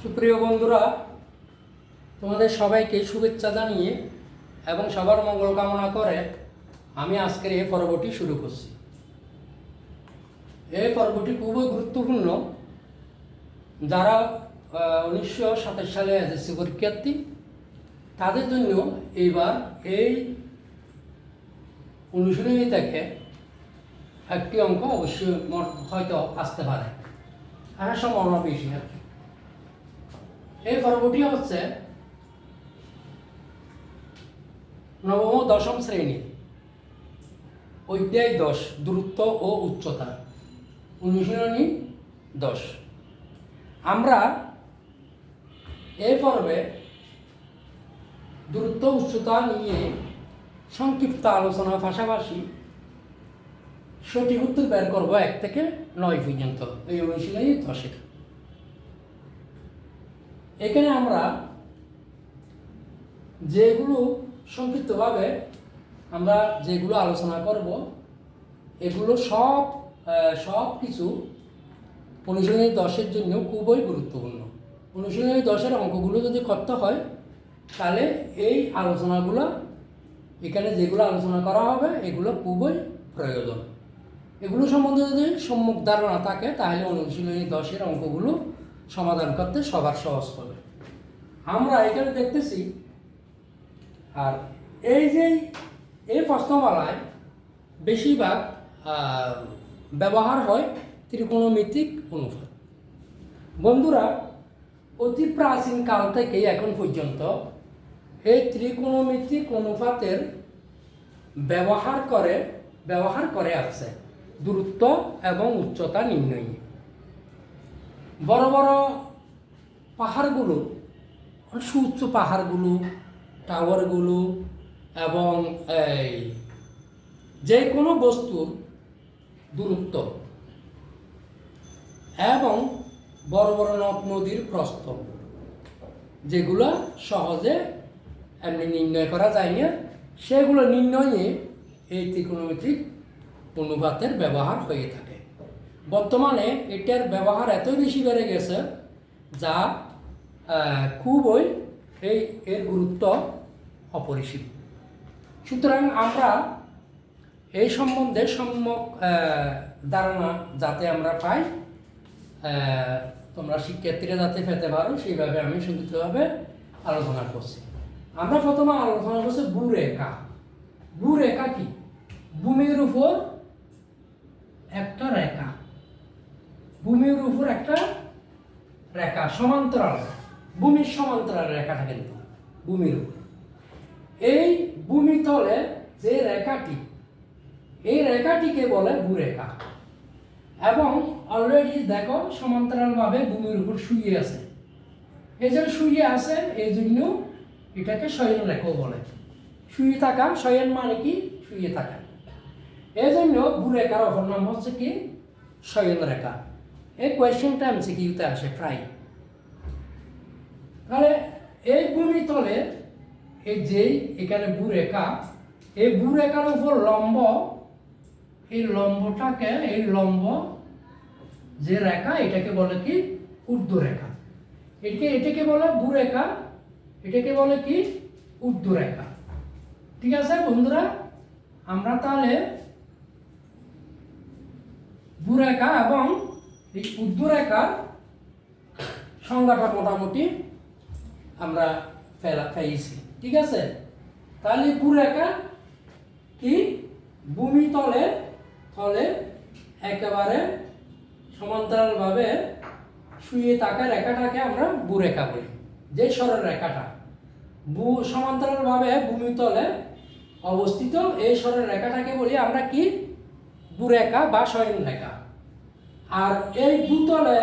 সুপ্রিয় বন্ধুরা, তোমাদের সবাইকে শুভেচ্ছা জানিয়ে এবং সবার মঙ্গল কামনা করে আমি আজকের এই পর্বটি শুরু করছি। এই পর্বটি খুবই গুরুত্বপূর্ণ। যারা 1927 সালে এসএসসি পরীক্ষার্থী তাদের জন্য এইবার এই অনুশীলনী থেকে একটি অঙ্ক অবশ্যই হয়তো আসতে পারে, আসার সম্ভাবনা বেশি আর কি। এই পর্বটি হচ্ছে নবম ও দশম শ্রেণী অধ্যায় 10 দূরত্ব ও উচ্চতা, অনুশীলনী 10। আমরা এই পর্বে দূরত্ব উচ্চতা নিয়ে সংক্ষিপ্ত আলোচনার পাশাপাশি সঠিক উত্তর বের করব 1 থেকে 9 পর্যন্ত এই অনুশীলনী 10-এর। এখানে আমরা যেগুলো সংক্ষিপ্তভাবে আমরা যেগুলো আলোচনা করব এগুলো সব কিছু অনুশীলনী 10-এর জন্য খুবই গুরুত্বপূর্ণ। অনুশীলনী 10-এর অঙ্কগুলো যদি করতে হয় তাহলে এই আলোচনাগুলো এখানে যেগুলো আলোচনা করা হবে এগুলো খুবই প্রয়োজন। এগুলো সম্বন্ধে যদি সম্যক ধারণা থাকে তাহলে অনুশীলনী 10-এর অঙ্কগুলো সমাধান করতে সবার সহজ হবে। আমরা এখানে দেখতেছি, আর এই প্রশ্নমালায় বেশিরভাগ ব্যবহার হয় ত্রিকোণমিতিক অনুপাত। বন্ধুরা, অতি প্রাচীন কাল থেকে এখন পর্যন্ত এই ত্রিকোণমিতিক অনুপাতের ব্যবহার করে আসছে দূরত্ব এবং উচ্চতা নির্ণয়ে। বড় বড় পাহাড়গুলো, সুউচ্চ পাহাড়গুলো, টাওয়ারগুলো এবং যে কোনো বস্তুর দূরত্ব এবং বড় বড় নদ নদীর প্রস্থ যেগুলো সহজে এমনি নির্ণয় করা যায় না, সেগুলো নির্ণয়ে এই ত্রিকোণমিতিক অনুপাতের ব্যবহার হয়ে থাকে। বর্তমানে এটার ব্যবহার এত বেশি বেড়ে গেছে যা খুবই এর গুরুত্ব অপরিসীম। সুতরাং আমরা এই সম্বন্ধে সম্যক ধারণা যাতে আমরা পাই, তোমরা শিক্ষার্থীরা যাতে পেতে পারো সেইভাবে আমি সংক্ষিপ্তভাবে আলোচনা করছি। আমরা প্রথমে আলোচনা করছি ভূরেখা। ভূরেখা কি? ভূমির উপর একটা রেখা, ভূমির উপর একটা রেখা সমান্তরাল, ভূমির সমান্তরাল রেখাটা কিন্তু ভূমির উপর। এই ভূমিতলে যে রেখাটি, এই রেখাটিকে বলে ভূরেখা। এবং অলরেডি দেখো সমান্তরালভাবে ভূমির উপর শুয়ে আছে। এই যে শুয়ে আছে এই জন্য এটাকে শয়ন রেখাও বলে। শুয়ে থাকা, শয়ন মানে কি? শুয়ে থাকা। এই জন্য ভূরেখার অপর নাম হচ্ছে কি? শয়ন রেখা। এই কোয়েশ্চেনটা এমসিকিউতে আসে প্রায়। তাহলে এই ভূমিতলে এই যে এখানে ভূরেখা, এই ভূরেখার উপর লম্ব, এই লম্বটাকে, এই লম্ব যে রেখা এটাকে বলে কি? ঊর্ধ্বরেখা। এটাকে বলে ভূরেখা, এটাকে বলে কি? ঊর্ধ্বরেখা। ঠিক আছে বন্ধুরা, আমরা তাহলে ভূরেখা এবং এই ঊর্ধ্বরেখার সংজ্ঞাটা মোটামুটি আমরা পেয়েছি। ঠিক আছে, তাহলে ভূরেখা কি? ভূমিতলে একেবারে সমান্তরালভাবে শুয়ে থাকা রেখাটাকে আমরা ভূরেখা বলি। যে সরল রেখাটা সমান্তরালভাবে ভূমিতলে অবস্থিত, এই সরল রেখাটাকে বলি আমরা কি? ভূরেখা বা শয়ন রেখা। আর এই ভূতলে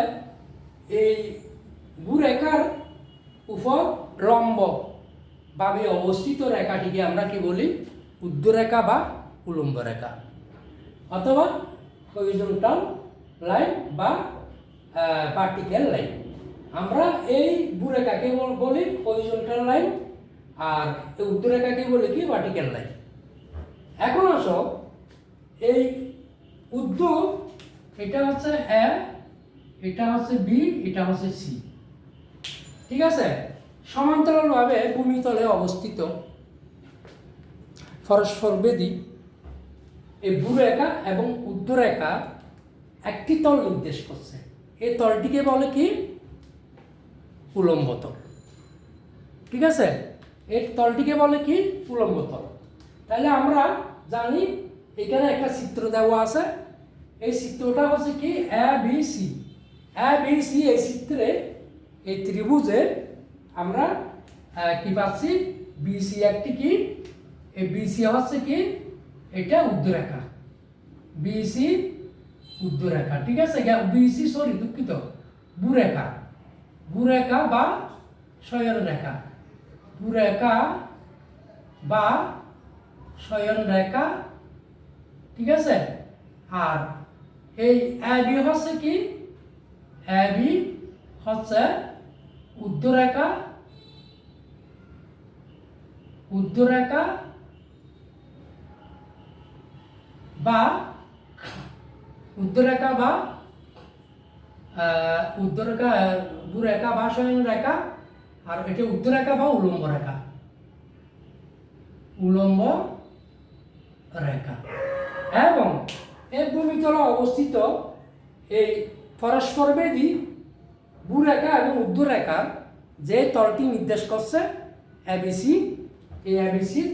এই ভূরেখার উপর লম্ব ভাবে অবস্থিত রেখাটিকে আমরা কি বলি? ঊর্ধ্বরেখা বা উলম্ব রেখা, অথবা হরিজন্টাল লাইন বা ভার্টিক্যাল লাইন। আমরা এই ভূরেখাকে বলি হরিজন্টাল লাইন, আর ঊর্ধ্বরেখাকে বলি কি? Vertical line. এখন আসো, এই ঊর্ধ্ব এটা হচ্ছে এ, এটা হচ্ছে বি, এটা হচ্ছে সি। ঠিক আছে, সমান্তরালভাবে ভূমিতলে অবস্থিত পরস্পরবেদী এই ভূরেখা এবং উর্ধ্বরেখা একটি তল নির্দেশ করছে। এই তলটিকে বলে কি? উলম্ব তল। ঠিক আছে, এই তলটিকে বলে কি? উলম্ব তল। তাহলে আমরা জানি এখানে একটা চিত্র দেওয়া আছে। এই চিত্রটা হচ্ছে কি? A B C. A B C এই চিত্রে এই ত্রিভুজে আমরা কি পাচ্ছি? বিসি একটি কি? এই বিসি হচ্ছে কি? এটা উর্ধ্বরেখা। বিসি উর্ধ্বরেখা। ঠিক আছে, বিসি সরি দুঃখিত, ভূরেখা। ভূরেখা বা শয়ন রেখা। ভূরেখা বা শয়ন রেখা। ঠিক আছে, আর এই এবি হচ্ছে কি? এবি হচ্ছে উর্ধ্বরেখা। উর্ধ্বরেখা বা উর্ধ্বরেখা বা উর্ধ্বরেখা, ভূরেখা বা শয়ন রেখা। আর এটা উর্ধ্বরেখা বা উলম্ব রেখা। উলম্ব রেখা। এবং এই ভূমিতলে অবস্থিত এই পরস্পরবেদী ভূরেখা এবং উর্ধ্বরেখার যে তলটি নির্দেশ করছে এবিসি, এই এবিসির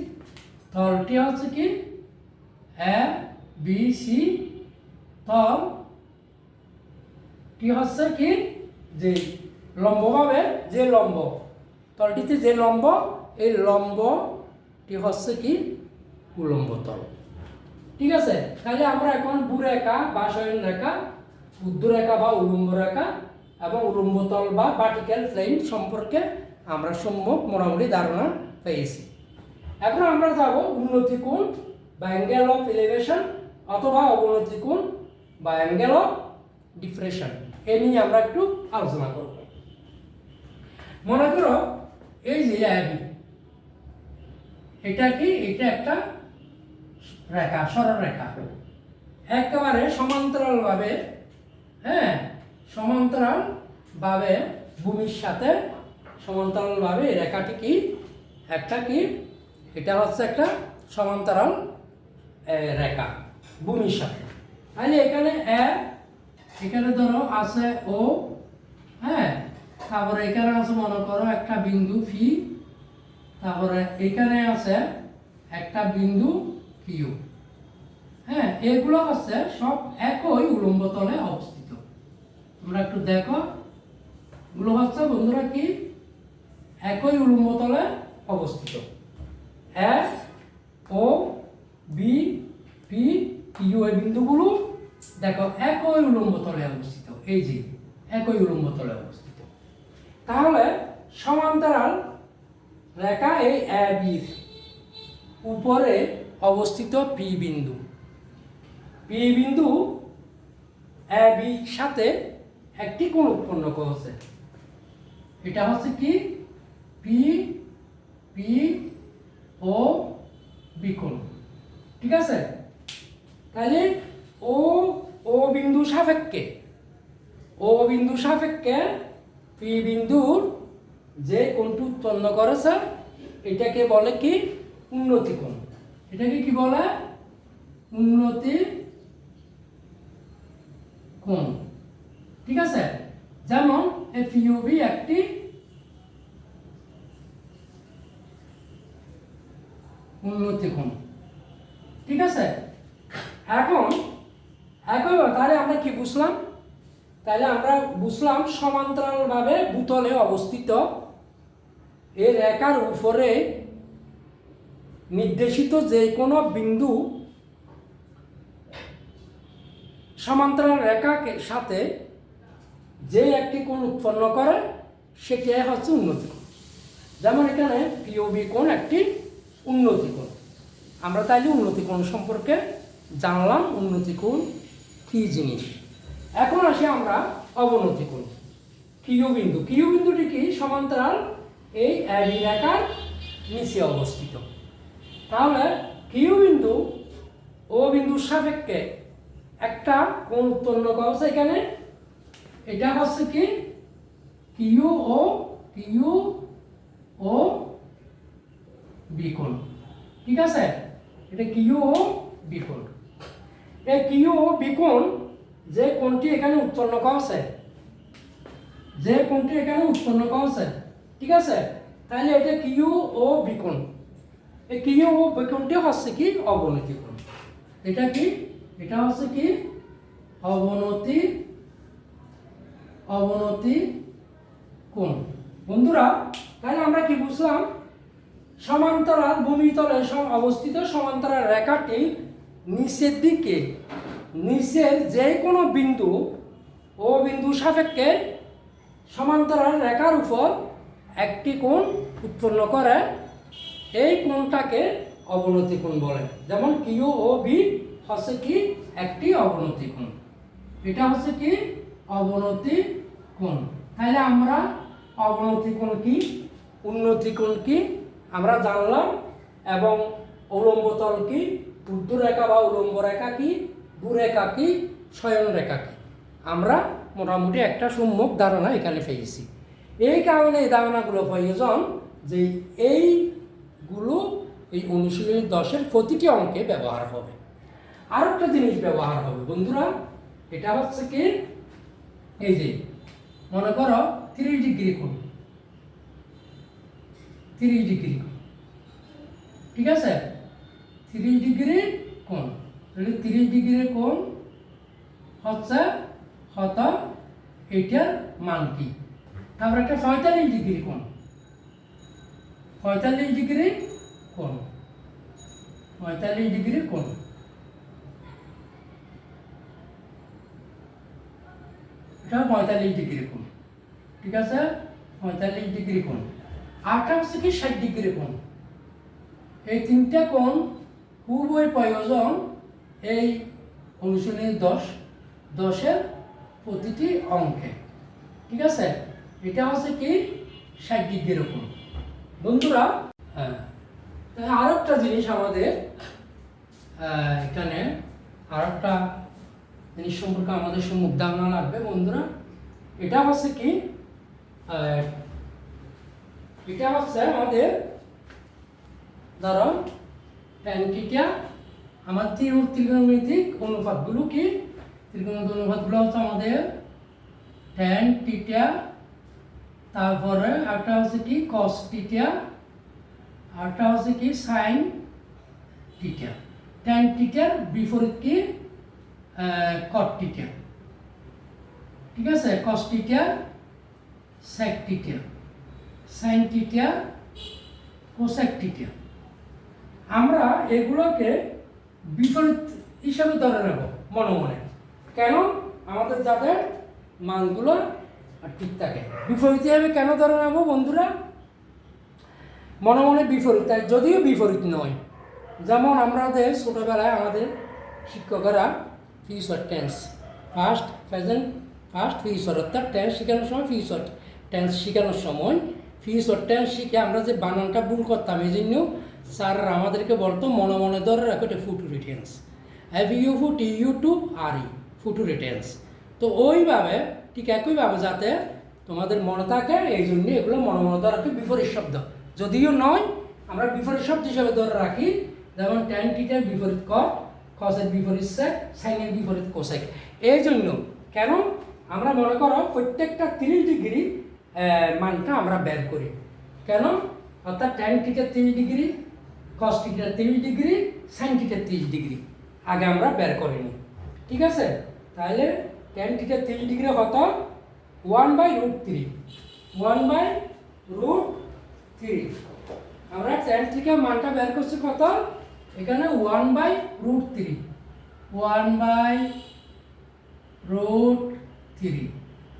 তলটি হচ্ছে কি? এ বি সি তলটি হচ্ছে কি? যে লম্বভাবে যে লম্ব, তলটিতে যে লম্ব, এই লম্বটি হচ্ছে কি? উলম্ব তল। ঠিক আছে, তাহলে আমরা এখন ভূরেখা বা শয়ন রেখা, উর্ধ্বরেখা বা উলম্ব রেখা এবং উলম্ব তল বা ভার্টিক্যাল প্লেন সম্পর্কে আমরা সম্যক মোটামুটি ধারণা পেয়েছি। এখন আমরা যাব উন্নতি কোণ বা অ্যাঙ্গেল অফ এলিভেশন অথবা অবনতি কোণ বা অ্যাঙ্গেল অফ ডিফ্রেকশন, এ নিয়ে আমরা একটু আলোচনা করব। মনে করো এই যে এবি, এটা কি? এটা একটা রেখা, সরলরেখা, একেবারে সমান্তরালভাবে, হ্যাঁ, সমান্তরালভাবে ভূমির সাথে সমান্তরালভাবে এই রেখাটি কি? একটা কি? এটা হচ্ছে একটা সমান্তরাল রেখা ভূমির সাথে। তাহলে এখানে এখানে ধরো আছে ও, হ্যাঁ, তারপরে এখানে আছে মনে করো একটা বিন্দু ফি, তারপরে এখানে আছে একটা বিন্দু কিউ। হ্যাঁ, এগুলো হচ্ছে সব একই উলম্ব তলে অবস্থিত। তোমরা একটু দেখো, এগুলো হচ্ছে বন্ধুরা কি? একই উলম্ব তলে অবস্থিত। F O B P Q এই বিন্দুগুলো দেখো একই উলম্ব তলে অবস্থিত। এই যে একই উলম্ব তলে অবস্থিত। তাহলে সমান্তরাল রেখা এই এ বির উপরে অবস্থিত পি বিন্দু, পি বিন্দু এ বির সাথে একটি কোণ উৎপন্ন করেছে। এটা হচ্ছে কি? পি পি ও বি কোণ। ঠিক আছে, তাহলে ও ও বিন্দু সাপেক্ষে, ও বিন্দু সাপেক্ষে পি বিন্দুর যে কোণটি উৎপন্ন করেছে এটাকে বলে কি? উন্নতি কোণ। এটাকে কি বলে? উন্নতি কোণ। ঠিক আছে, যেমন এই পিওবি একটি উন্নতি কোণ। ঠিক আছে, এখন তাহলে আমরা কি বুঝলাম? তাহলে আমরা বুঝলাম সমান্তরালভাবে ভূতলে অবস্থিত এই রেখার উপরে নির্দেশিত যে কোনো বিন্দু সমান্তরাল রেখাকে সাথে যে একটি কোণ উৎপন্ন করে সেটি হচ্ছে উন্নতি কোণ। যেমন এখানে পিওবি কোণ একটি উন্নতি কোণ। আমরা তাইলে উন্নতি কোণ সম্পর্কে জানলাম, উন্নতি কোণ কী জিনিস। এখন আসি আমরা অবনতি কোণ। কিউ বিন্দু, কিউ বিন্দুটি কি? সমান্তরাল এই এবি রেখার নিচে অবস্থিত। তাহলে কিউ বিন্দু ও বিন্দুর সাপেক্ষে একটা কোণ উৎপন্ন করেছে এখানে। এটা হচ্ছে কি? কিউ ও কিউ ও বি কোণ, ঠিক আছে? এটা কিউ ও বি কোণ। এই কিউ ও বি কোণ যে কোণটি এখানে উৎপন্ন করছে, যে কোণটি এখানে উৎপন্ন করছে, ঠিক আছে? তাহলে এটা কিউ ও বি কোণ। এই কিউ ও বি কোণটি হচ্ছে কি অবনতি কোণ। এটা কি? এটা হচ্ছে কি অবনতি কোণ। বন্ধুরা, তাহলে আমরা কি বুঝলাম? সমান্তরাল ভূমিতলে অবস্থিত সমান্তরাল রেখাটি নিচের দিকে, নিচের যে কোনো বিন্দু ও বিন্দু সাপেক্ষে সমান্তরাল রেখার উপর একটি কোণ উৎপন্ন করে, এই কোণটাকে অবনতি কোণ বলে। যেমন কিউ ও বি হচ্ছে কি একটি অবনতি কোণ। এটা হচ্ছে কি অবনতি কোণ। তাহলে আমরা অবনতি কোণ কি, উন্নতি কোণ কি আমরা জানলাম, এবং উলম্ব তল কি, ঊর্ধ্ব রেখা বা উলম্ব রেখা কি, ভূরেখা কি, শয়ন রেখা কি, আমরা মোটামুটি একটা সম্যক ধারণা এখানে পেয়েছি। এই কারণে এই ধারণাগুলো প্রয়োজন যে এইগুলো এই অনুশীলনী 10-এর প্রতিটি অঙ্কে ব্যবহার হবে। আর একটা জিনিস ব্যবহার হবে বন্ধুরা, এটা হচ্ছে কি এই যে মনে করো 30 ডিগ্রি কোণ, 30 ডিগ্রি কোণ, ঠিক আছে? 30 ডিগ্রি কোণ, তাহলে 30 ডিগ্রি কোণ হচ্ছে কত, এটার মান কি? তারপর একটা 45 ডিগ্রি কোণ, 45 ডিগ্রি কোণ, 45 ডিগ্রি কোণ, এটা 45 ডিগ্রি কোণ, ঠিক আছে? 45 ডিগ্রি কোণ। আরটা হচ্ছে কি 60 ডিগ্রি কোণ। এই তিনটা কোণ খুবই প্রয়োজন এই অনুশীলনী 10-এর প্রতিটি অঙ্কে, ঠিক আছে? এটা হচ্ছে কি 60 ডিগ্রি কোণ। বন্ধুরা, হ্যাঁ, আর একটা জিনিস আমাদের এখানে আর একটা জিনিস সম্পর্কে আমাদের সম্মুখ ধারণা লাগবে বন্ধুরা। এটা হচ্ছে কি এটা হচ্ছে আমাদের ধরো tan থিটা, আমার ত্রিকোণমিতিক অনুপাতগুলো কি, ত্রিকোণমিতিক অনুপাতগুলো হচ্ছে আমাদের tan থিটা, তারপরে একটা হচ্ছে কি cos থিটা, আরটা হচ্ছে কি sin থিটা। tan থিটার বিপরীত কি cot থিটা, ঠিক আছে? cos theta sec theta, sin theta cosec theta. আমরা এগুলোকে বিপরীত হিসাবে ধরে নেব মনে মনে, কেন? আমাদের যাতে মানগুলো ঠিক থাকে। বিপরীত হিসাবে কেন ধরে নেব বন্ধুরা? মনে মনে বিপরীত, যদিও বিপরীত নয়। যেমন আমাদের ছোটোবেলায় আমাদের শিক্ষকেরা future tense, past present past future, অর্থাৎ টেন্স শেখানোর সময় ফিউচার টেন্স শেখানোর সময় ফিউচার টেন্স শিখে আমরা যে বানানটা ভুল করতাম, এই জন্য স্যাররা আমাদেরকে বলতো মনে মনে ধরে রাখো এটা ফুটুরি টেন্স, FUTU2RE ফুটুরি টেন্স। তো ওইভাবে ঠিক একইভাবে যাতে তোমাদের মনে থাকে, এই জন্য এগুলো মনে মনে ধরে রাখি বিপরীত শব্দ, যদিও নয় আমরা বিপরীত শব্দ হিসাবে ধরে রাখি। যেমন tan থিটার বিপরীত cot, cos-এর বিপরীত sec, sin-এর বিপরীত cosec। এই জন্য কেন আমরা মনে করো প্রত্যেকটা 30 ডিগ্রি মানটা আমরা বের করি, কেন? অর্থাৎ tan theta 30 degree, cos theta 30 degree, sin theta 30 degree আগে আমরা বের করে নিই, ঠিক আছে? তাহলে tan থিটা 30 ডিগ্রি কত? 1/√3, 1/√3। আমরা tan থিটা মানটা বের করছি কত? এখানে 1/√3, 1/√3।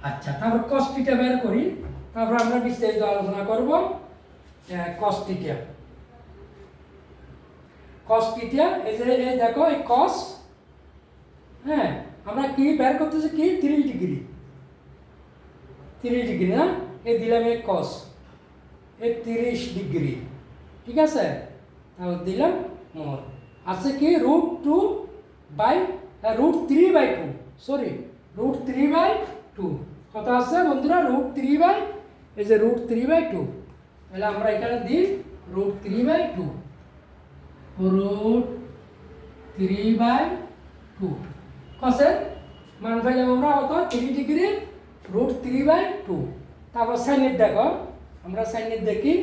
আচ্ছা, তারপর cos থিটা বের করি, তারপর আমরা বিস্তারিত আলোচনা করব cos থিটা। cos থিটা এই যে এই দেখো এই cos, হ্যাঁ আমরা কি বের করতেছি কি 30 ডিগ্রি, 30 ডিগ্রি না, এই দিলাম এই cos, এই 30 ডিগ্রি, ঠিক আছে? তারপর দিলাম মোর আছে কি √3/2, সরি √3/2 কত আছে বন্ধুরা? √3/2 এই যে √3/2, তাহলে আমরা এখানে দিই √3/2, √3/2 কসের মান পাইলাম আমরা কত 3 ডিগ্রি √3/2। তারপর সাইনের দেখো, আমরা সাইনের দেখি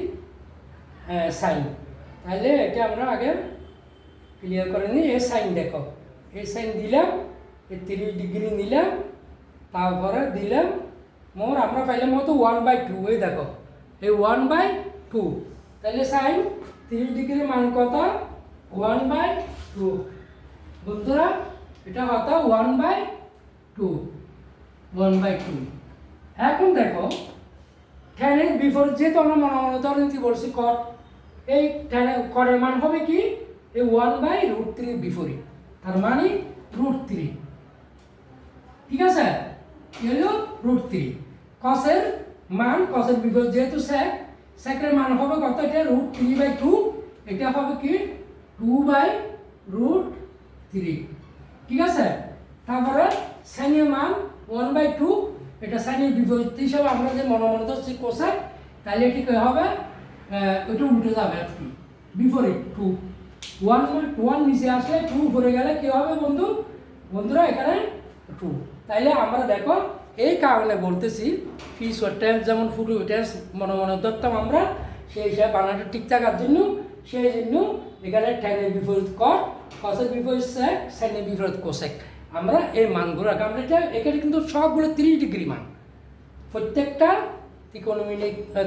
সাইন, তাহলে এটা আমরা আগে ক্লিয়ার করে নিই। এই সাইন দেখো, এই সাইন দিলাম, এই 30 ডিগ্রি নিলাম, তারপরে দিলাম মোর আমরা পাইলাম কত 1/2। এই দেখো এই 1/2, তাহলে সাইন 30 ডিগ্রি মান কত 1/2 বন্ধুরা, এটা কত 1/2। এখন দেখো tan এর বিপরীত, যেহেতু আমরা মনে মনে ধরেন কি বলছি cot, এই tan এর cot-এর মান হবে কি এই 1/√3 বিপরীত, তার মানে √3, ঠিক আছে, কি হলো √3। cos-এর মান, cos-এর বিপরীত যেহেতু sec, sec-এর মান হবে কত, এটা √3/2, এটা হবে কি 2/√3, ঠিক আছে। তারপরে sin-এর মান 1/2, এটা sin-এর বিপরীত হিসাবে আমরা যে মনে মনে ধরছি cosec, তাহলে এটি কি হবে ওইটা উল্টে যাবে আর কি, বিপরীত 2, 1 নিচে আসলে 2 উপরে গেলে কি হবে বন্ধুরা এখানে 2। তাইলে আমরা দেখো এই কারণে বলতেছি ফিস ও টেন্স, যেমন ফুটু টেন্স মনে মনে ধরতাম আমরা, সেই হিসাবে বানানটা ঠিক থাকার জন্য, সেই জন্য এখানে tan-এর বিপরীত cot, cos-এর বিপরীত sec, sin-এর বিপরীত cosec, আমরা এই মানগুলো আমরা এখানে কিন্তু সবগুলো 30 ডিগ্রি মান, প্রত্যেকটা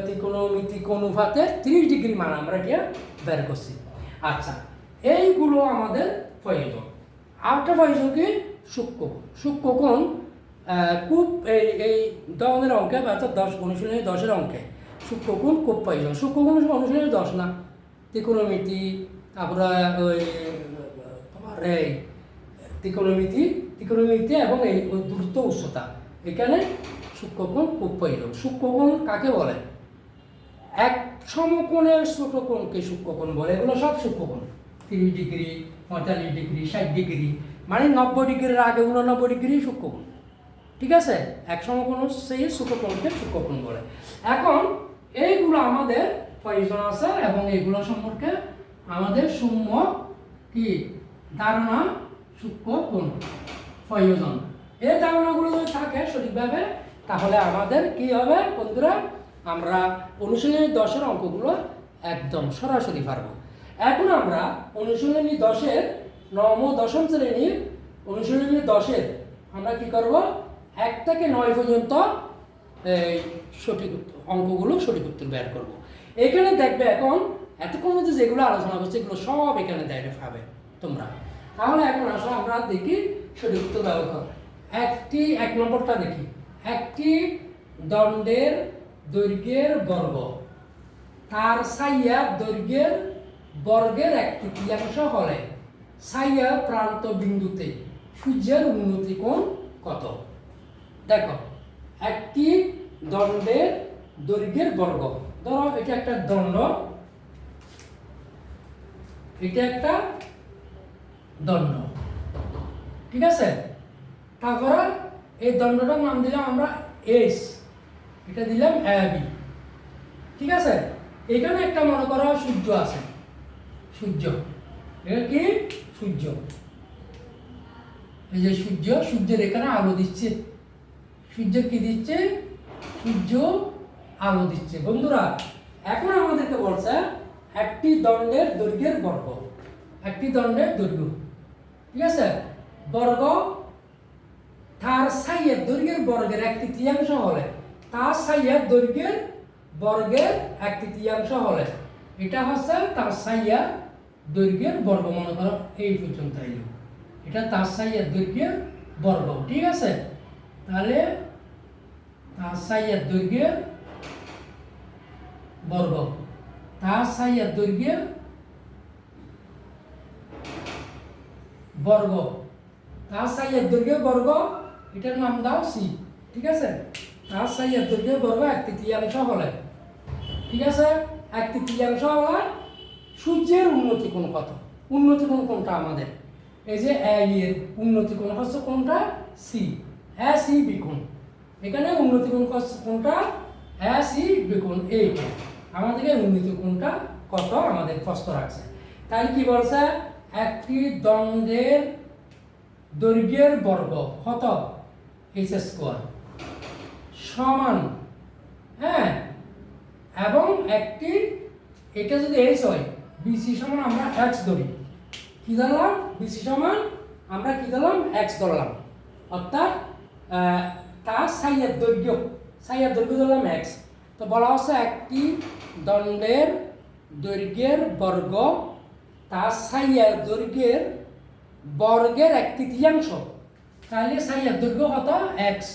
ত্রিকোণমিতিক অনুপাতে 30 ডিগ্রি মান আমরা এটা বের করছি। আচ্ছা, এইগুলো আমাদের প্রয়োজন। আরেকটা প্রয়োজন কি সূক্ষ্মকোণ। সূক্ষ্মকোণ খুব এই ধরনের অঙ্কে বা 10 অনুশীলনী 10-এর অঙ্কে সূক্ষ্মকোণ খুব প্রয়োজন। সূক্ষ্মকোণ অনুশীলনী 10 না, ত্রিকোণমিতি, তারপরে ওই তোমার এই ত্রিকোণমিতি এবং এই দূরত্ব উচ্চতা, এখানে সূক্ষ্মকোণ খুব প্রয়োজন। সূক্ষ্মকোণ কাকে বলে? এক সমকোণের ছোট কোণকে সূক্ষ্মকোণ বলে। এগুলো সব সূক্ষ্মকোণ, 30 ডিগ্রি, 45 ডিগ্রি, 60 ডিগ্রি, মানে 90 ডিগ্রির আগে 89 ডিগ্রি সূক্ষ্মকোণ, ঠিক আছে। এক সমকোণ সেই ছোট কোণকে সূক্ষ্মকোণ বলে। এখন এইগুলো আমাদের প্রয়োজন আছে এবং এইগুলো সম্পর্কে আমাদের সম্যক কি ধারণা সূক্ষ্মকোণ প্রয়োজন। এই ধারণাগুলো যদি থাকে সঠিকভাবে, তাহলে আমাদের কি হবে বন্ধুরা, আমরা অনুশীলনী 10-এর অঙ্কগুলো একদম সরাসরি পারবো। এখন আমরা অনুশীলনী 10-এর 9ম ও 10ম শ্রেণীর অনুশীলনী 10-এর আমরা কি করব, 1 থেকে 9 পর্যন্ত এই সঠিক অঙ্কগুলো সঠিক উত্তর বের করব। এখানে দেখবে এখন এতক্ষণ মধ্যে যেগুলো আলোচনা করছে এগুলো সব এখানে দেখে পাবে তোমরা। তাহলে এখন আসলে আমরা দেখি সঠিক উত্তর ব্যবহার। 1 নম্বরটা দেখি। একটি দণ্ডের দৈর্ঘ্যের বর্গ, তার সাইয়া দৈর্ঘ্যের বর্গের 1/3 হলে সাইয়া প্রান্ত বিন্দুতে সূর্যের উন্নতি কোণ কত? দেখো, একটি দণ্ডের দৈর্ঘ্যের বর্গ, ধরো এটা একটা দণ্ড, এটা একটা দণ্ড, ঠিক আছে। তারপরে এই দণ্ডটার নাম দিলাম আমরা এস, এটা দিলাম এবি, ঠিক আছে। এখানে একটা মনে করো সূর্য আছে, সূর্য, এটা কি সূর্য, এই যে সূর্য, সূর্যের এখানে আলো দিচ্ছে, সূর্যের কি দিচ্ছে, সূর্য আলো দিচ্ছে বন্ধুরা। এখন আমাদেরকে বলছে একটি দণ্ডের দৈর্ঘ্যের বর্গ, একটি দণ্ডের দৈর্ঘ্য, ঠিক আছে, বর্গ তার সাইয়ের দৈর্ঘ্যের বর্গের 1/3 হলে, তার সাইয়ের দৈর্ঘ্যের বর্গের 1/3 হলে, এটা হচ্ছে তার সাইয়ের দৈর্ঘ্যের বর্গ। মনে করো এই পর্যন্ত এলো, এটা তার সাইয়ের দৈর্ঘ্যের বর্গ, ঠিক আছে। তাহলে তার সাইয়ের দৈর্ঘ্যের বর্গ, তার সাইয়ের দৈর্ঘ্যের বর্গ, তার সাইয়ের দৈর্ঘ্যের বর্গ, এটার নাম দাও সি, ঠিক আছে। তার সাইয়ের দৈর্ঘ্যের বর্গ 1/3 হলে, ঠিক আছে, 1/3 হলে সূর্যের উন্নতি কোণ কত? উন্নতি কোণ কোনটা আমাদের? এই যে এর উন্নতি কোণ হচ্ছে কোনটা? সি, এ সি বি কোণ। এখানে উন্নতি কোণ কোনটা? এসি বিগুণ এইটা আমাদেরকে উন্নীত কোণটা কত আমাদের প্রশ্ন রাখছে। তাহলে কি বলছে, একটি দণ্ডের দৈর্ঘ্যের বর্গ কত এইচ স্কোয়ার সমান, হ্যাঁ, এবং একটি এটা যদি এইচ হয় বিসি সমান আমরা এক্স ধরি, কি ধরলাম বিসি সমান আমরা কি ধরলাম এক্স ধরলাম, অর্থাৎ তার সাইয়ের দৈর্ঘ্য ধরলাম এক্স। তো বলা হচ্ছে একটি দণ্ডের দৈর্ঘ্যের বর্গ তার সাইয়ের দৈর্ঘ্যের বর্গের 1/3। তাহলে সাইয়ের দৈর্ঘ্য কত এক্স,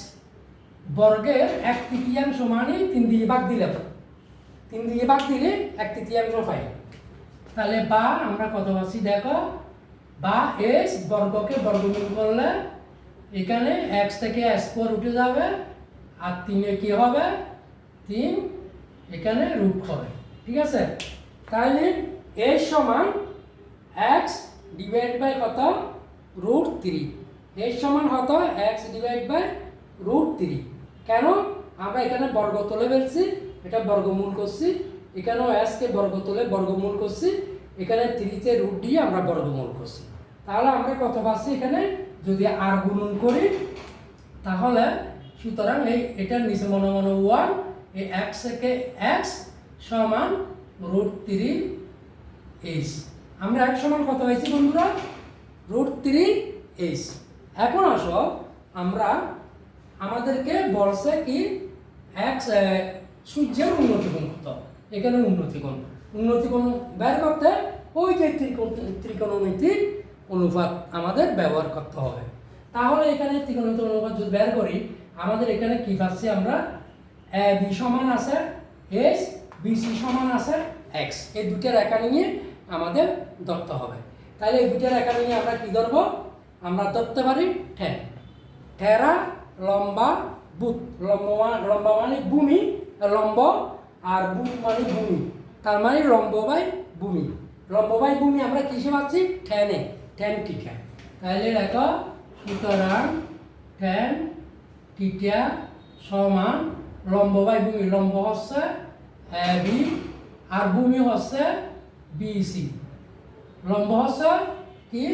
বর্গের 1/3 মানে 3 দিয়ে ভাগ দিলে 1/3 পাই। তাহলে বা আমরা কত পাচ্ছি দেখো, বা এস বর্গকে বর্গমূল করলে এখানে এক্স থেকে স্কোয়ার উঠে যাবে, আর 3 কি হবে 3 এখানে রুট হবে, ঠিক আছে। তাহলে এস সমান এক্স ডিভাইড বাই কত √3, এস সমান কত এক্স ডিভাইড বাই √3। কেন আমরা এখানে বর্গ তুলে ফেলছি, এটা বর্গমূল করছি, এখানেও এসকে বর্গ তুলে বর্গমূল করছি, এখানে 3 তে রুট দিয়ে আমরা বর্গমূল করছি। তাহলে আমরা কত পাচ্ছি এখানে যদি আর গুণন করি তাহলে সুতরাং এটার নিচে মনে 1, এই এক্স থেকে এক্স সমান √3 এইচ। আমরা এক সমান কত হয়েছি বন্ধুরা √3 এইচ। এখন আসো আমরা আমাদেরকে বলছে কি এক্স সূর্যের উন্নতিকোণ কত, এখানে উন্নতিকোণ বের করতে ওই যে ত্রিকোণমিতিক অনুপাত আমাদের ব্যবহার করতে হবে। তাহলে এখানে ত্রিকোণমিতিক অনুপাত যদি বের করি আমাদের এখানে কি পাচ্ছি আমরা এ বি সমান আছে এস, বিসি সমান আছে এক্স, এই দুটো রেখা নিয়ে আমাদের ধরতে হবে। তাহলে এই দুটো রেখা নিয়ে আমরা কি ধরবো, আমরা ধরতে পারি ঠেরা লম্বা বুত, লম্বা মানে ভূমি, লম্ব আর বুত মানে ভূমি, তার মানে লম্ব বাই ভূমি আমরা কিসে পাচ্ছি ট্যান থিটা। তাহলে দেখো সুতরাং ট্যান থিটা সমান লম্ব বাই ভূমি, লম্ব হচ্ছে বি আর ভূমি হচ্ছে বিসি, লম্ব হচ্ছে কি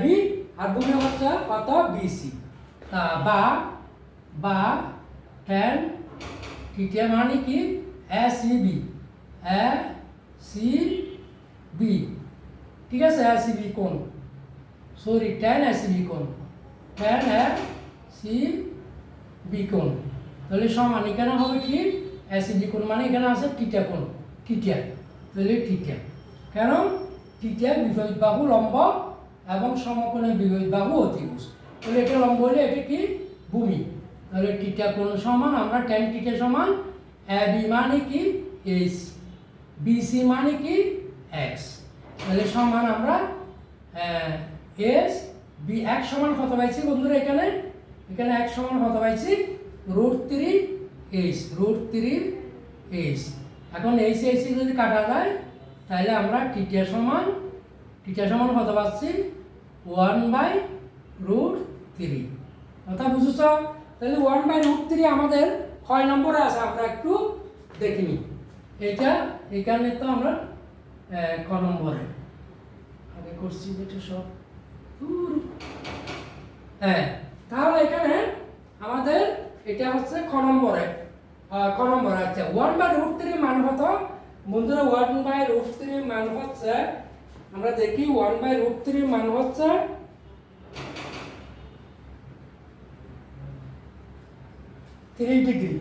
বি আর ভূমি হচ্ছে কত বিসি। তা বা ট্যান থিটা মানে কি এসিবি, ঠিক আছে, এসিবি কোণ, সরি ট্যান এসিবি কোণ, ট্যান এসিবি কোণ। তাহলে সমান এখানে হবে কি এসিবি কোণ মানে এখানে আছে থিটা কোণ, তাহলে থিটা, কেন থিটা বিপরীত বাহু লম্ব এবং সমকোণের বিপরীত বাহু অতিভুজ। তাহলে এটা লম্ব হলে এটা কি ভূমি, তাহলে থিটা কোণ সমান আমরা ট্যান থিটা সমান বি মানে কি এইচ, বিসি মানে কি এক্স। তাহলে সমান আমরা এস বি এক সমান কত পাইছি বন্ধুরা, এখানে এক সমান কত পাইছি √3 এইচ। এখন এইচ যদি কাটা যায় তাহলে আমরা থিটা সমান কত পাচ্ছি 1/√3, কথা বুঝেছ। তাহলে 1/√3 আমাদের কয় নম্বরে আছে আমরা একটু দেখিনি, এটা এখানে তো আমরা ক নম্বরে আগে করছি যেটা সব, হ্যাঁ, তাহলে এখানে আমাদের এটা হচ্ছে ক নম্বরে আচ্ছা 1/√3 মান কত বন্ধুরা, 1/√3 মান হচ্ছে আমরা দেখি 1/√3 মান হচ্ছে 3 ডিগ্রি,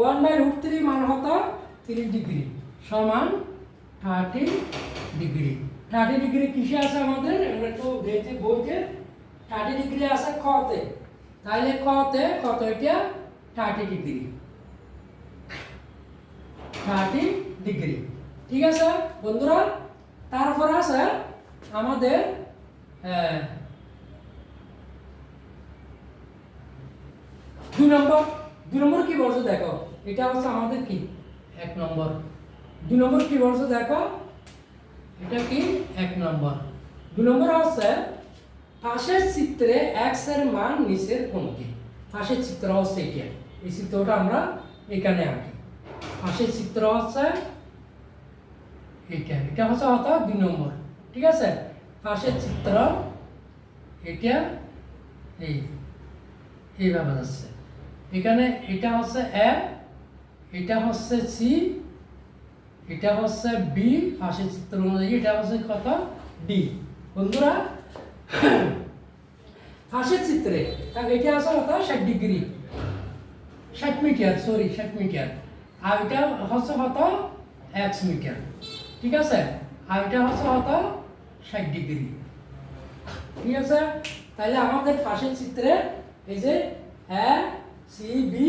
1/√3 মান হতো 3 ডিগ্রি সমান 30 ডিগ্রি। 30 ডিগ্রি কিসে আছে আমাদের, আমরা একটু দেখি বইতে, 30 ডিগ্রি আছে খতে, তাহলে খতে কত এটা 30 ডিগ্রি, ঠিক আছে বন্ধুরা। তারপর আছে আমাদের দুই নম্বর কি বলছো দেখো, এটা হচ্ছে আমাদের কি 1 নম্বর, 2 নম্বর কি বলছো দেখো, এটা কি 1 নম্বর। 2 নম্বর হচ্ছে পাশের চিত্রে x এর মান নিচের কোনটি, পাশের চিত্র হচ্ছে এটা, এই চিত্রটা আমরা এখানে আঁকি। পাশের চিত্র হচ্ছে এটা হচ্ছে হতো 2 নম্বর, ঠিক আছে। পাশের চিত্র এটা এইভাবে যাচ্ছে। এখানে এটা হচ্ছে এ, এটা হচ্ছে সি, এটা হচ্ছে বি, পাশের চিত্র অনুযায়ী এটা হচ্ছে কত ডি। বন্ধুরা পাশের চিত্রে এটা আছে কত 60 ডিগ্রি, 60 মিটার, সরি 60 মিটার, আর এটা হচ্ছে কত x মিটার, ঠিক আছে। আর এটা হচ্ছে কত 60 ডিগ্রি, ঠিক আছে। তাহলে আমাদের পাশের চিত্রে এই যে এ, সি, বি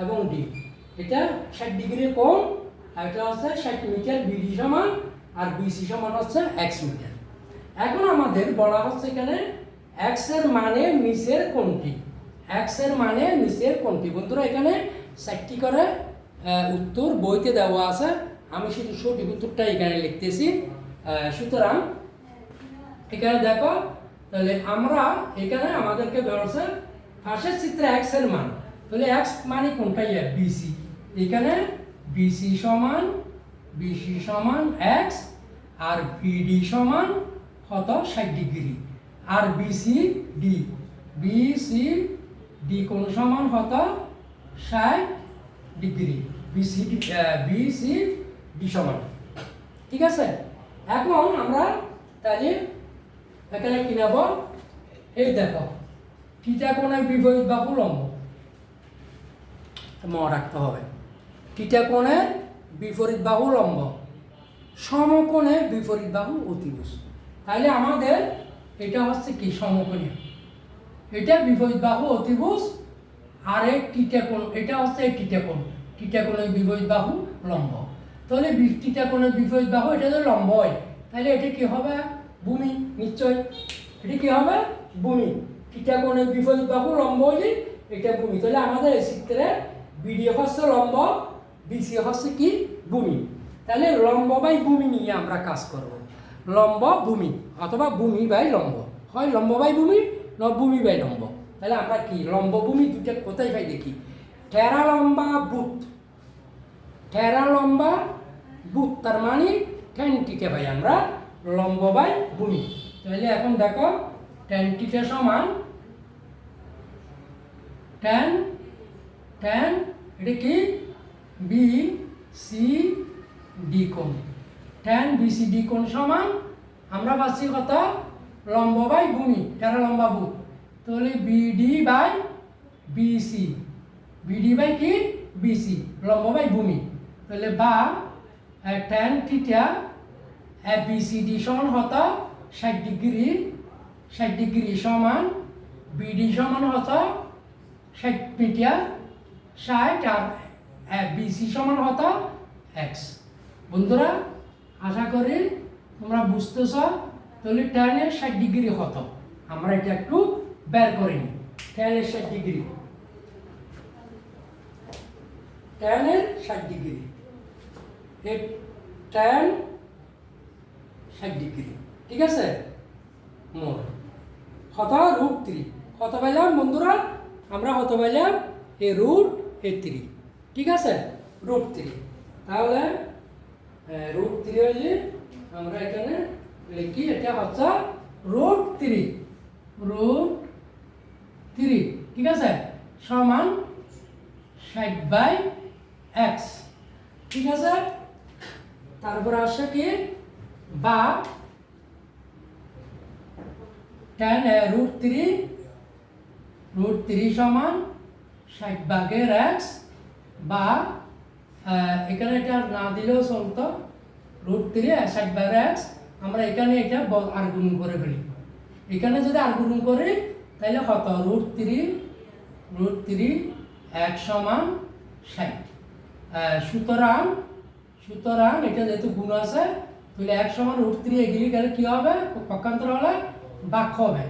এবং ডি, এটা 60 ডিগ্রি কোণ, আর এটা হচ্ছে 60 মিটার, বিডি সমান আর বিসি সমান হচ্ছে x মিটার। এখন আমাদের বলা হচ্ছে এখানে x এর মানে নিচের কোণটি, x এর মানে নিচের কোণটি। বন্ধুরা এখানে 60টি করে উত্তর বইতে দেওয়া আছে, আমি শুধু সঠিক উত্তরটা এখানে লিখতেছি। সুতরাং এখানে দেখো, তাহলে আমরা এখানে আমাদেরকে বলছে পাশের চিত্রে x এর মান, তাহলে x মানে কোনটাই বিসি, এখানে বিসি সমান x আর বিডি সমান কত 60 ডিগ্রি, আর বিসি ডি কোণ সমান কত 60 ডিগ্রি, বিসি ডি সমান, ঠিক আছে। এখন আমরা তাহলে এখানে কি নেব, এই দেখো থিটা কোণের বিপরীত বাহু লম্ব, মনে রাখতে হবে থিটা কোণের বিপরীত বাহু লম্ব, সমকোণের বিপরীত বাহু অতিভুজ। তাহলে আমাদের এটা হচ্ছে কি সমকোণী, এটা বিপরীত বাহু অতিভুজ, আর এই থিটা কোণ এটা হচ্ছে এই থিটা কোণের বিপরীত বাহু লম্ব। তাহলে থিটা কোণের বিপরীত বাহু এটা যদি লম্ব হয় তাহলে এটা কি হবে ভূমি, নিশ্চয় এটা কি হবে ভূমি। থিটা কোণের বিপরীত বাহু লম্ব হলে এটা ভূমি। তাহলে আমাদের এই চিত্রে বিডি হচ্ছে লম্ব, বিসি হচ্ছে কি ভূমি। তাহলে লম্ব বাই ভূমি নিয়ে আমরা কাজ করব, লম্ব ভূমি অথবা ভূমি বাই লম্ব, হয় লম্ব বাই ভূমি না ভূমি বাই লম্ব। তাহলে আমরা কি লম্ব ভূমি দুইটা কোথায় পাই দেখি, ঠেরা লম্বা বুথ, তার মানে tan থিটা পাই আমরা লম্ব বাই ভূমি। তাহলে এখন দেখো tan থিটা সমান tan এটা কি বি সি ডি কোণ, tan বিসি ডি কোণ সমান আমরা পাচ্ছি কত লম্ব বাই ভূমি, ঠেরা লম্বা বুথ। তাহলে বিডি বাই কি বিসি লম্ব বাই ভূমি। তাহলে বা tan থিটা বিসিডি সমান হতো 60 ডিগ্রি সমান বিডি সমান হতো 60 মিটার 60 আর বিসি সমান হতো x। বন্ধুরা আশা করি তোমরা বুঝতেছ। তাহলে tan এর 60 ডিগ্রি কত আমরা এটা একটু বের করে নিই। tan এর 60 ডিগ্রি, tan এর 60 ডিগ্রি, এই tan 60 ডিগ্রি, ঠিক আছে। মোট কত √3, কত পাইলাম বন্ধুরা আমরা, কত পাইলাম এই √3, ঠিক আছে √3। তাহলে √3 হইলে আমরা এখানে লিখি এটা হচ্ছে √3, ঠিক আছে, সমান 60/x, ঠিক আছে। তারপর আসে কি বা tan √3 সমান 60/x, বা এখানে এটা না দিলেও চলতো √3 60/x, আমরা এখানে এটা আর গুণ করে ফেলি। এখানে যদি আর গুণ করি তাহলে কত √3 x সমান 60। সুতরাং এটা যেহেতু গুণ আছে তাহলে x সমান √3 এগিয়ে গেলে কি হবে, পক্ষান্তর হলে বাক্য হবে,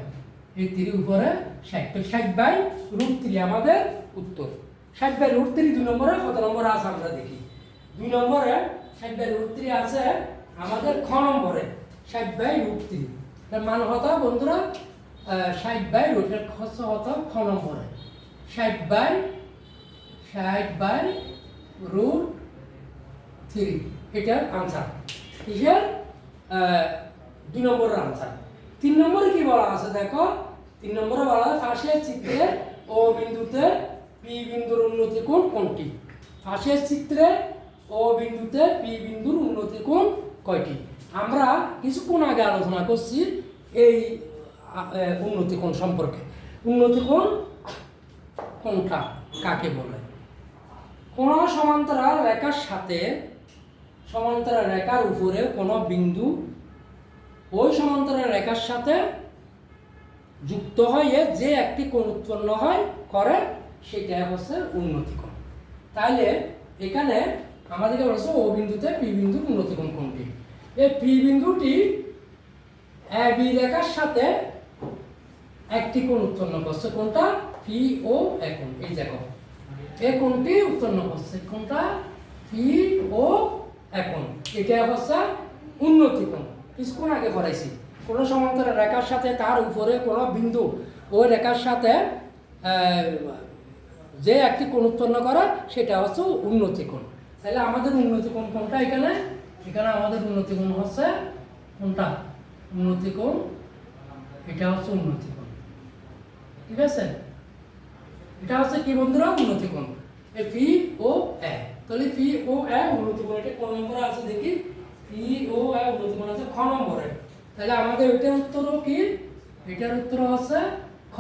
এই 3 উপরে 60, তো 60/√3 আমাদের উত্তর। 60/√3 2 নম্বরে কত নম্বরে আছে আমরা দেখি। 2 নম্বরে 60/√3 আছে আমাদের খ নম্বরে 60/√3, তার মান হতো বন্ধুরা 60/√3 হতো খ নম্বরে 60/√3 √3 এটার আনসার। কিসের 2 নম্বরের আনসার। 3 নম্বরে কি বলা আছে দেখো, 3 নম্বরে বলা আছে ফাঁসের চিত্রে ও বিন্দুতে পি বিন্দুর উন্নতি কোণ কোনটি? ফাঁসের চিত্রে ও বিন্দুতে পি বিন্দুর উন্নতি কোণ কয়টি? আমরা কিছুক্ষণ আগে আলোচনা করছি এই উন্নতি কোণ সম্পর্কে। উন্নতি কোণ কোনটা কাকে বলে? কোন সমান্তরাল রেখার সাথে সমান্তরাল রেখার উপরে কোনো বিন্দু ওই সমান্তরাল রেখার সাথে যুক্ত হয়ে যে একটি কোণ উৎপন্ন করে সেটা হচ্ছে উন্নতি কোণ। তাহলে এখানে আমাদেরকে বলছে ও বিন্দুতে পি বিন্দুর উন্নতি কোণ কোনটি? এই পি বিন্দুটি এ বি রেখার সাথে একটি কোণ উৎপন্ন করছে। কোনটা? পি ও এ কোণ। এই দেখো এই কোণটি উৎপন্ন করছে। কোনটা? পি ও এ কোণ। এটা হচ্ছে উন্নতি কোণ। কিছুক্ষণ আগে পড়াইছি কোন সমান্তরাল রেখার সাথে তার উপরে কোনো বিন্দু ওই রেখার সাথে যে একটি কোণ উৎপন্ন করে সেটা হচ্ছে উন্নতি কোণ। তাহলে আমাদের উন্নতি কোণ কোনটা? এখানে আমাদের উন্নতি কোণ হচ্ছে কোনটা? উন্নতি কোণ। এটা হচ্ছে উন্নতি কোণ। ঠিক আছে, এটা হচ্ছে কি বন্ধুরা? উন্নতি কোণ। এই পি ও এ। তাহলে পি ও এ উন্নতি কোণ। এটা কোন নম্বরে আছে দেখি? পি ও এ উন্নতি কোণ আছে খ নম্বরে। তাহলে আমাদের এটার উত্তর কি? এটার উত্তর হচ্ছে খ।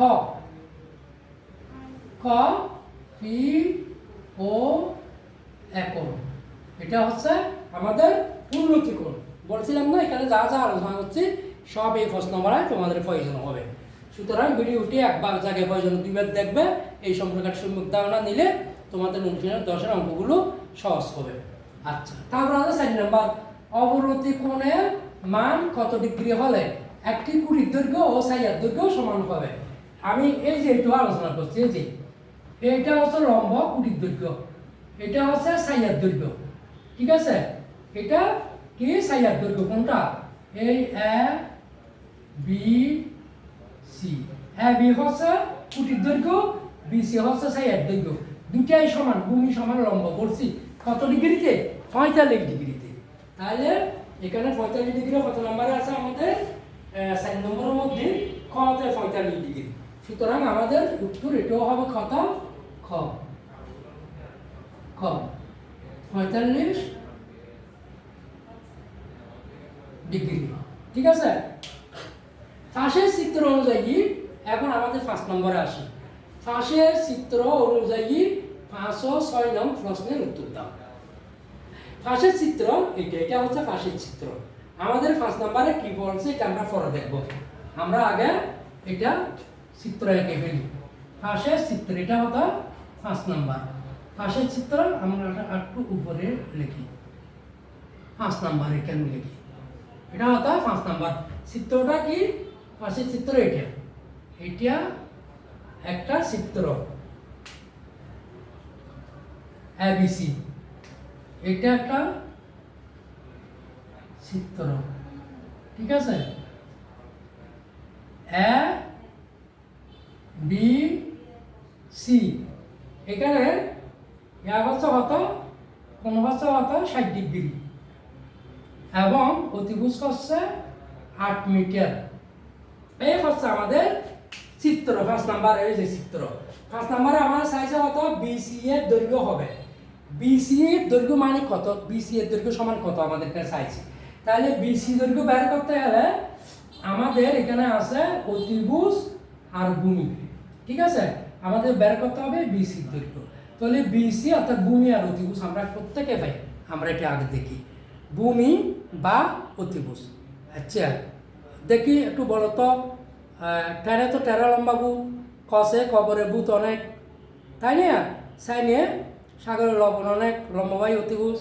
পি ও এ কোণ। এটা হচ্ছে আমাদের উন্নতি কোণ। বলছিলাম না এখানে যা যা আলোচনা হচ্ছে সব এই প্রশ্ন নম্বরে তোমাদের প্রয়োজন হবে। সুতরাং ভিডিওটি একবার জায়গায় প্রয়োজন দুইবার দেখবে। এই সম্পর্কে সম্যক ধারণা নিলে তোমাদের অনুশীলনের 10-এর অঙ্কগুলো সহজ হবে। আচ্ছা, তারপর আছে 4 নম্বর, অবনতি কোণের মান কত ডিগ্রি হলে একটি কুড়ির দৈর্ঘ্য ও 4 দৈর্ঘ্য সমান হবে? আমি এই যে একটু আলোচনা করছি, এই যে এইটা হচ্ছে লম্ব কুড়ির দৈর্ঘ্য, এটা হচ্ছে 4 দৈর্ঘ্য। ঠিক আছে, এটা কি 4 দৈর্ঘ্য? কোনটা? এই A B C. A B হচ্ছে কুটির দৈর্ঘ্য, বি সি হচ্ছে 4 দৈর্ঘ্য। দুটাই সমান, ভূমি সমান লম্ব। বলছি কত ডিগ্রিতে? 45 ডিগ্রিতে। তাহলে এখানে 45 ডিগ্রি কত নম্বরে আছে আমাদের? 4 নম্বরের মধ্যে খতে 45 ডিগ্রি। সুতরাং আমাদের উত্তর এটাও হবে কত? খ 45 ডিগ্রি। ঠিক আছে, ফাঁসের চিত্র অনুযায়ী এখন আমাদের 5 নম্বরে আসি। ফাঁসের চিত্র অনুযায়ী 5 ও 6 নং প্রশ্নের উত্তর দাও। ফাঁসের চিত্র এটা হচ্ছে ফাঁসের চিত্র। আমাদের 5 নম্বরে কি বলছে এটা আমরা পরে দেখব। আমরা আগে এটা চিত্র এঁকে ফেলি। ফাঁসের চিত্র এটা হতো 5 নম্বর। ফাঁসের চিত্র আমরা একটু উপরে লিখি, 5 নম্বর এখানে লিখি। এটা হতো 5 নম্বর। চিত্রটা কি? ফাঁসের চিত্র এটা একটা চিত্র এবিসি। এটা একটা চিত্র। ঠিক আছে, এ বি সি। এখানে হচ্ছে কোন হচ্ছে 60 ডিগ্রি এবং অতিভুজ হচ্ছে 8 মিটার। এই হচ্ছে আমাদের চিত্র 5 নাম্বার। এই যে চিত্র 5 নাম্বারে আমার চাইছে বিসি এর দৈর্ঘ্য হবে। বিসি এর দৈর্ঘ্য মানে কত? বিসি এর দৈর্ঘ্য সমান কত আমাদের কাছে চাইছে। তাহলে বিসি দৈর্ঘ্য বের করতে গেলে আমাদের এখানে আছে অতিভুজ আর ভূমি। ঠিক আছে, আমাদের বের করতে হবে বিসি দৈর্ঘ্য। তাহলে বিসি অর্থাৎ ভূমি আর অতিভুজ আমরা প্রত্যেকে পাই। আমরা এটা আগে দেখি, ভূমি বা অতিভুজ। আচ্ছা দেখি একটু বলো তো, টেরা তো টেরা লম্বা বুথ, কষে কবরে বুথ অনেক, তাই না? সাইনে সাগরের লবণ অনেক, লম্বাবাই অতিভুজ।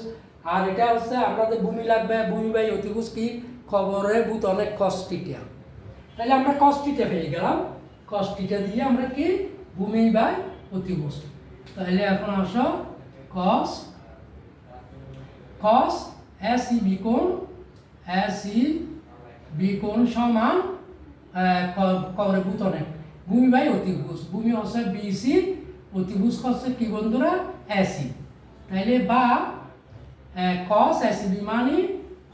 আর এটা হচ্ছে আমাদের ভূমি লাগবে, ভূমি বাই অতিভুজ কি? খবরে বুথ অনেক, কষ্টিটা। তাহলে আমরা কষ্টিটা পেয়ে গেলাম। কষ্টিটা দিয়ে আমরা কি? ভূমি বাই অতিভুজ। তাহলে এখন আসো কস এসি বি কোণ সমান কবরে বুথ অনেক, ভূমি বাই অতিভুজ। ভূমি হচ্ছে বিসি, অতিভুজ হচ্ছে কি বন্ধুরা? এসি। তাহলে বা cos ACB মানে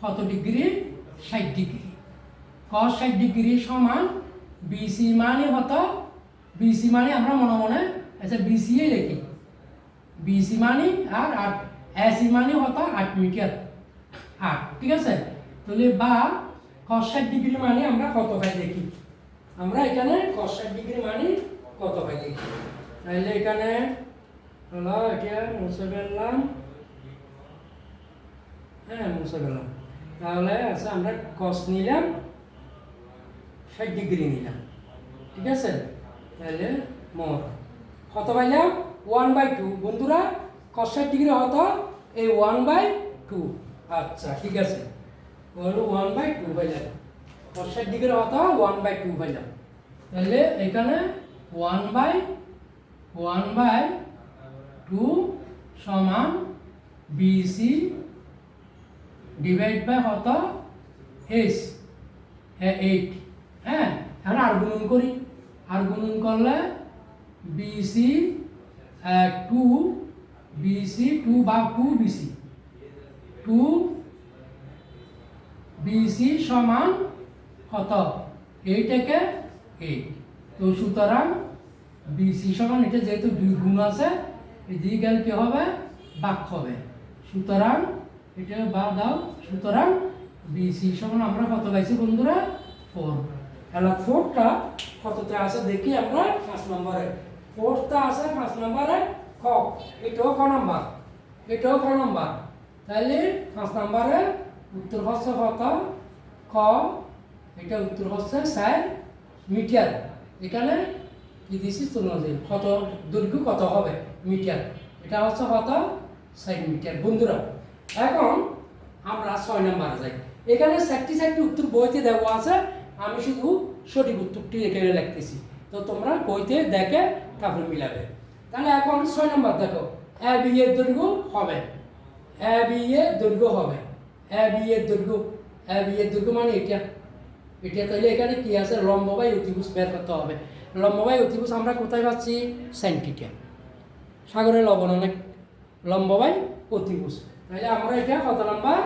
কত ডিগ্রি? 60 ডিগ্রি। cos 60 ডিগ্রি সমান BC মানে কত? BC মানে আমরা মনে মনে আচ্ছা BC এ লিখি। BC মানে আর 8, AC মানে কত? 8 মিটার। 8, ঠিক আছে? তাহলে বা cos 60 ডিগ্রি মানে আমরা কত পাই দেখি। আমরা এখানে cos 60 ডিগ্রি মানে কত পাই দেখি। তাহলে এখানে হলো এটা মুছে ফেললাম, হ্যাঁ মুছে ফেললাম। তাহলে আচ্ছা আমরা cos নিলাম, 60 ডিগ্রি নিলাম, ঠিক আছে? তাহলে মোর কত পাইলাম? 1/2 বন্ধুরা। cos 60 ডিগ্রি কত? এই 1/2। আচ্ছা ঠিক আছে, হলো 1/2 পাইলাম। cos 60 ডিগ্রি কত? 1/2 পাইলাম। তাহলে এখানে 1/2 সমান BC ডিভাইড বাই কত? H 8। হ্যাঁ, এখন আর গুণন করি। আর গুণন করলে BC 2 বা 2 BC সমান কত? 8 থেকে 8। তো সুতরাং BC সমান এটা যেহেতু 2 গুণ আছে, এদিকে গেলে কি হবে? ভাগ হবে। সুতরাং এটা বাদ দাও। সুতরাং BC সমান আমরা কত পাইছি বন্ধুরা? 4। তাহলে 4টা কততে আছে দেখি আমরা 5 নম্বরে। 4টা আছে 5 নম্বরে। ক এটাও ক নাম্বার, এটাও ক নাম্বার। তাহলে 5 নম্বরে উত্তর হচ্ছে কত? ক। এটা উত্তর হচ্ছে 4 মিটার। এখানে কি দিছি তুলনা কত দৈর্ঘ্য কত হবে মিটার। এটা হচ্ছে কত? 4 মিটার বন্ধুরা। এখন আমরা 6 নম্বরে যাই। এখানে 4টি উত্তর বইতে দেওয়া আছে, আমি শুধু সঠিক উত্তরটি এখানে লিখতেছি। তো তোমরা বইতে দেখে তারপর মিলাবে। তাহলে এখন 6 নম্বর দেখো, AB এর দৈর্ঘ্য হবে, AB এর দৈর্ঘ্য হবে, AB এর দৈর্ঘ্য মানে এটা। তাহলে এখানে কি আছে? লম্ব বাই অতিভুজ বের করতে হবে। লম্ব বাই অতিভুজ আমরা কোথায় পাচ্ছি? sin θ। সাগরের লবণ অনেক। লম্ব বাই অতিভুজ। তাহলে আমরা এটা কত নাম্বার?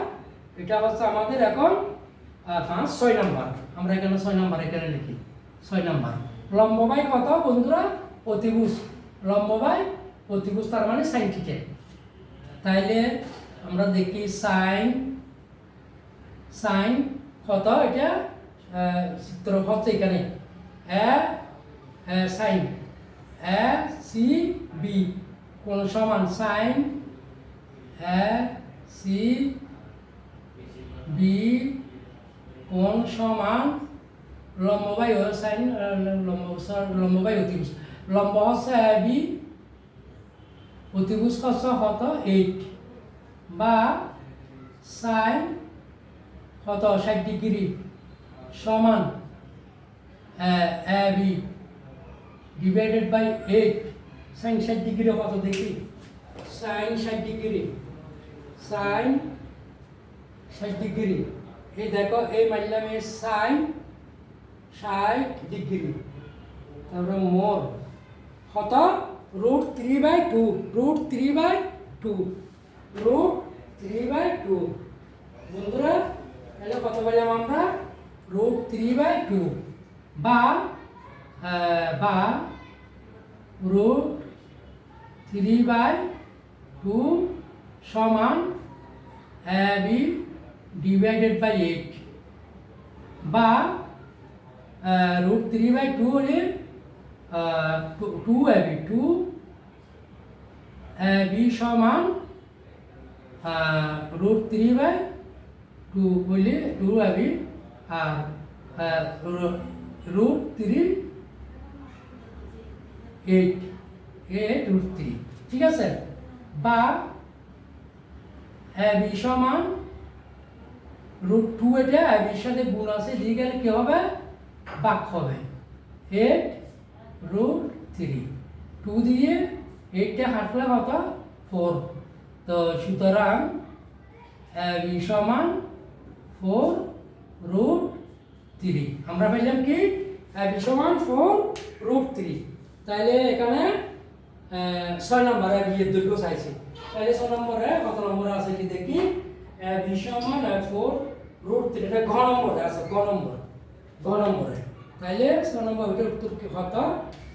এটা হচ্ছে আমাদের এখন 6 নাম্বার। আমরা এখানে 6 নাম্বার এখানে লিখি। 6 নাম্বার লম্ব বাই কত বন্ধুরা? অতিভুজ। লম্ব বাই অতিভুজ তার মানে sin θ। তাইলে আমরা দেখি sin কত? এটা চিত্র হচ্ছে এখানে sin ACB কোণ সমান sin ACB কোণ সমান লম্ব বাই sin লম্ব বাই অতিভুজ। লম্ব হচ্ছে AB, অতিভুজ হচ্ছে কত? 8 বা sin কত? 60 ডিগ্রি সমান AB divided by 8। sin 60 degree কত দেখি? sin 60 degree, sin 60 degree. এই দেখো এই মানলাম এই sin 60 ডিগ্রি। তারপরে মোর কত? √3/2, √3/2 বন্ধুরা। তাহলে কত পেলাম আমরা? √3/2 বা √3/2 সমান AB ডিভাইডেড বাই 8 বা √3/2 হলে 2AB সমান √3/2 হলে 2AB আর √3 ঠিক আছে? বা AB সমান √2, এটা AB এর সাথে গুণ আছে, দিয়ে গেলে কি হবে? ভাগ হবে। 8√3 2 দিয়ে 8টা কাটলে কত? 4। তো সুতরাং AB সমান 4√3। আমরা পাইলাম কি? AB সমান 4√3। তাহলে এখানে 6 নম্বরে বি এর দৈর্ঘ্য চাইছি। তাহলে 6 নম্বরে কত নম্বরে আছে কি দেখি, বি সমান 4√3, এটা ঘ নম্বরে আছে, ঘ নম্বরে। তাহলে 6 নম্বর ওইটার উত্তর কি কত?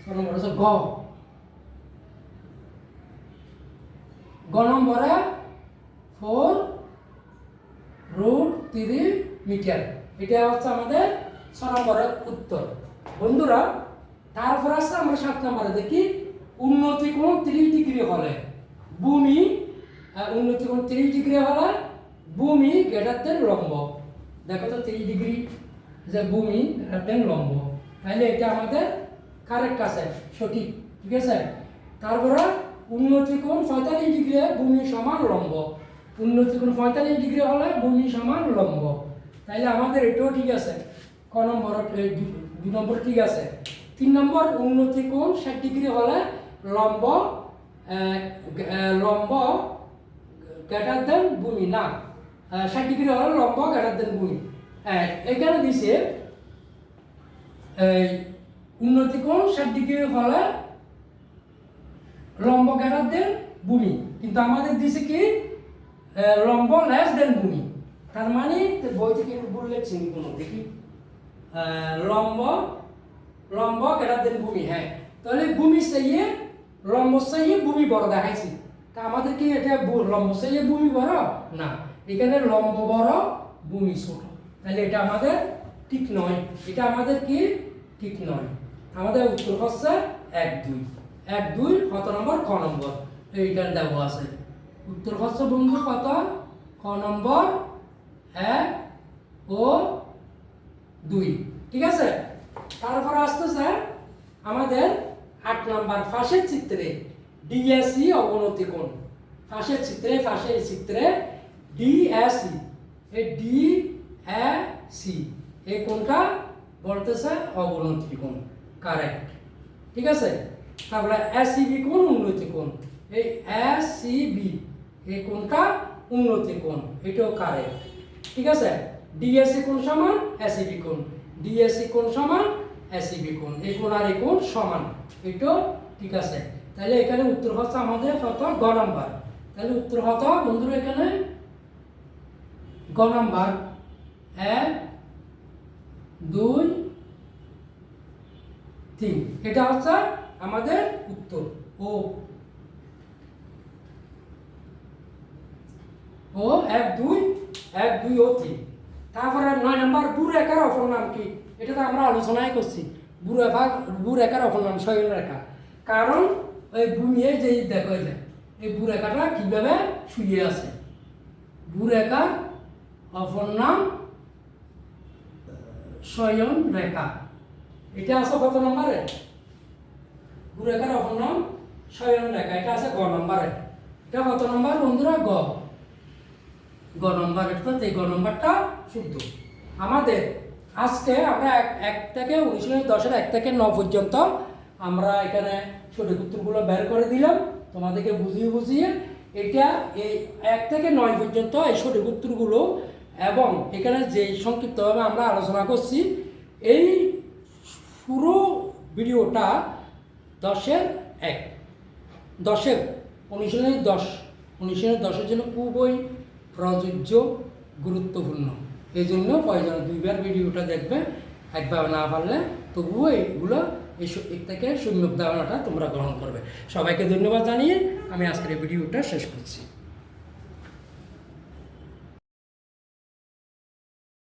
6 নম্বর আছে ঘ নম্বরে 4√3 মিটার। এটা হচ্ছে আমাদের 6 নম্বরের উত্তর। বন্ধুরা তারপর আসছে আমরা 7 নম্বরে দেখি, উন্নতি কোণ 30 ডিগ্রি হলে ভূমি, উন্নতি কোণ 30 ডিগ্রি হলে ভূমি গ্রেটার দেন লম্ব। দেখো তো 30 ডিগ্রি যে ভূমি গ্রেটার দেন লম্ব, তাহলে এটা আমাদের কারেক্ট আছে, সঠিক, ঠিক আছে। তারপরে উন্নতি কোণ 45 ডিগ্রি ভূমি সমান লম্ব, উন্নতি কোণ 45 ডিগ্রি হলে ভূমি সমান লম্ব, তাইলে আমাদের এটাও ঠিক আছে। ক নম্বর 2 নম্বর ঠিক আছে। 3 নম্বর উন্নতি কোণ 60 ডিগ্রি হলে লম্ব গ্রেটার দেন ভূমি, না 60 ডিগ্রি হলে লম্ব গ্রেটার দেন ভূমি। এখানে দিছে উন্নতি কোণ 60 ডিগ্রি হলে লম্ব গ্রেটার দেন ভূমি, কিন্তু আমাদের দিছে কি লম্ব লেস দেন ভূমি। তার মানে বই থেকে ভুল লিখছি কোনো, দেখি লম্ব গ্রেটার দেন ভূমি। হ্যাঁ, তাহলে ভূমি চাইয়ে লম্ব চাইয়ে ভূমি বড় দেখাইছি। তা আমাদের কি এটা লম্ব চাইয়ে ভূমি বড়? না, এখানে লম্ব বড় ভূমি ছোট, তাহলে এটা আমাদের ঠিক নয়। এটা আমাদের কি ঠিক নয়। আমাদের উত্তর হচ্ছে 1 2 কত নম্বর? ক নম্বর। এইটার দেওয়া আছে উত্তর হচ্ছে বন্ধু কত? ক নম্বর 1 ও 2, ঠিক আছে। তারপর আসতেছে আমাদের 8 নম্বর, ফাঁসের চিত্রে ডিএসি অবনতি কোণ। ফাঁসের চিত্রে ডিএসি, এই ডিএসি এই কোণটা বলতেছে অবনতি কোণ, কারেক্ট, ঠিক আছে। তারপরে এসিবি কোণ উন্নতি কোণ, এই এসিবি এই কোণটা উন্নতি কোণ, এটাও কারেক্ট, ঠিক আছে। ডিএসি কোণ সমান এসিবি কোণ, ডিএসি কোণ সমান এসিবি কোণ, এই কোণ আর এই কোণ সমান, এটাও ঠিক আছে। তাহলে এখানে উত্তর হচ্ছে আমাদের কত? গ নাম্বার। তাহলে উত্তর কত বন্ধুরা? এখানে গ নাম্বার 1 2 3, এটা হচ্ছে আমাদের উত্তর। ও 1 2 ও 3। তারপরে 9 নম্বর ভূরেখার অপর নাম কি? এটা তো আমরা আলোচনাই করছি। ভূরেখার অপর নাম সয়ন রেখা। কারণ ওই ভূমি যে দেখো, এই ভূরেখাটা কিভাবে শুয়ে আছে। ভূরেখার অপর নাম শয়ন রেখা, এটা আছে কত নম্বরে? ভূরেখার অপর নাম শয়ন রেখা, এটা আছে গ নম্বরে। এটা কত নম্বর বন্ধুরা? গ নম্বর। অর্থাৎ এই গ নম্বরটা শুদ্ধ। আমাদের আজকে আমরা 1 থেকে 1910-এর 1 থেকে 9 পর্যন্ত আমরা এখানে সঠিক উত্তরগুলো বের করে দিলাম তোমাদেরকে বুঝিয়ে। এটা এই 1 থেকে 9 পর্যন্ত এই সঠিক উত্তরগুলো, এবং এখানে যে সংক্ষিপ্তভাবে আমরা আলোচনা করছি, এই পুরো ভিডিওটা 10-এর 1, 10-এর 1910-এর জন্য খুবই প্রযোজ্য, গুরুত্বপূর্ণ। এই জন্য প্রয়োজন 2বার ভিডিওটা দেখবে, একবার না পারলে তবুও এইগুলো এই থেকে সম্যক ধারণাটা তোমরা গ্রহণ করবে। সবাইকে ধন্যবাদ জানিয়ে আমি আজকের এই ভিডিওটা শেষ করছি।